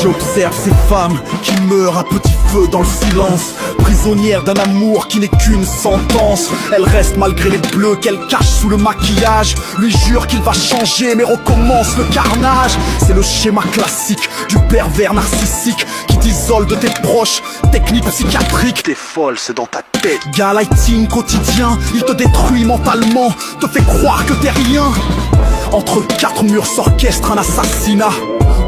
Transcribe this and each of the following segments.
J'observe ces femmes qui meurent à petit feu dans le silence, prisonnières d'un amour qui n'est qu'une sentence. Elles restent malgré les bleus qu'elles cachent sous le maquillage. Lui jure qu'il va changer mais recommence le carnage. C'est le schéma classique du pervers narcissique qui t'isole de tes proches, technique psychiatrique. T'es folle, c'est dans ta tête. Gaslighting quotidien, il te détruit mentalement, te fait croire que t'es rien. Entre quatre murs s'orchestre un assassinat.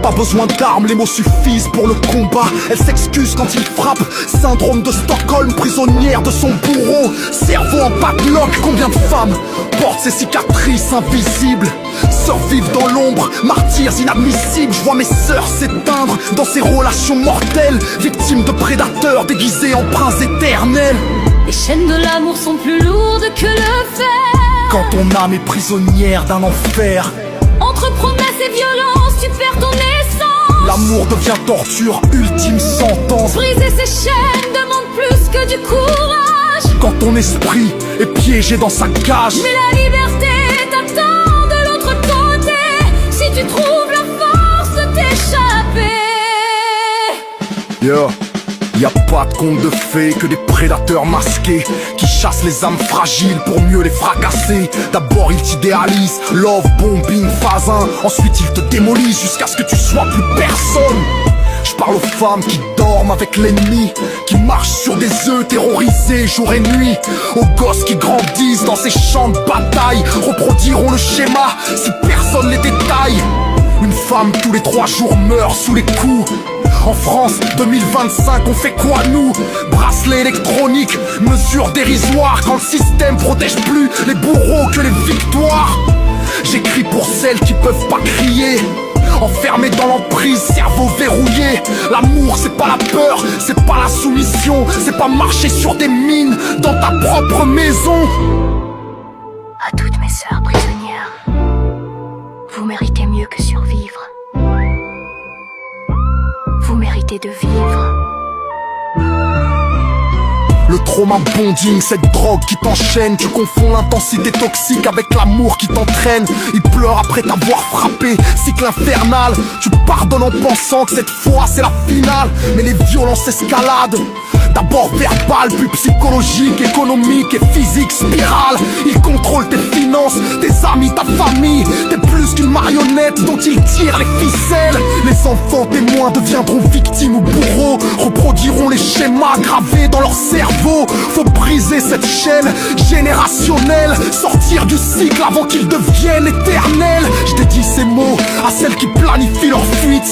Pas besoin d'armes, les mots suffisent pour le combat. Elle s'excuse quand il frappe, syndrome de Stockholm, prisonnière de son bourreau, cerveau en padlock. Combien de femmes portent ces cicatrices invisibles, survivent dans l'ombre, martyrs inadmissibles. Je vois mes sœurs s'éteindre dans ces relations mortelles, victimes de prédateurs déguisés en princes éternels. Les chaînes de l'amour sont plus lourdes que le fer. Quand ton âme est prisonnière d'un enfer, entre promesses et violence, tu perds ton essence. L'amour devient torture, ultime sentence. Briser ces chaînes demande plus que du courage. Quand ton esprit est piégé dans sa cage, mais la liberté t'attend de l'autre côté, si tu trouves la force de t'échapper. Yeah. Y a pas de conte de fées que des prédateurs masqués qui chassent les âmes fragiles pour mieux les fracasser. D'abord ils t'idéalisent, love bombing phase 1. Ensuite ils te démolissent jusqu'à ce que tu sois plus personne. Je parle aux femmes qui dorment avec l'ennemi, qui marchent sur des œufs terrorisés jour et nuit. Aux gosses qui grandissent dans ces champs de bataille, reproduiront le schéma si personne les détaille. Une femme tous les 3 jours meurt sous les coups. En France 2025 on fait quoi nous? Bracelet électronique, mesure dérisoire quand le système protège plus les bourreaux que les victoires. J'écris pour celles qui peuvent pas crier, enfermées dans l'emprise, cerveau verrouillé. L'amour c'est pas la peur, c'est pas la soumission, c'est pas marcher sur des mines dans ta propre maison. À toutes mes sœurs prisonnières, vous méritez mieux que survivre. Vous méritez de vivre. Le trauma bonding, cette drogue qui t'enchaîne. Tu confonds l'intensité toxique avec l'amour qui t'entraîne. Il pleure après t'avoir frappé, cycle infernal. Tu pardonnes en pensant que cette fois c'est la finale. Mais les violences escaladent, d'abord verbal, puis psychologique, économique et physique, spirale. Ils contrôlent tes finances, tes amis, ta famille. T'es plus qu'une marionnette dont ils tirent les ficelles. Les enfants témoins deviendront victimes ou bourreaux, reproduiront les schémas gravés dans leur cerveau. Faut briser cette chaîne générationnelle, sortir du cycle avant qu'il devienne éternel. Je dédie ces mots à celles qui planifient leur fuite.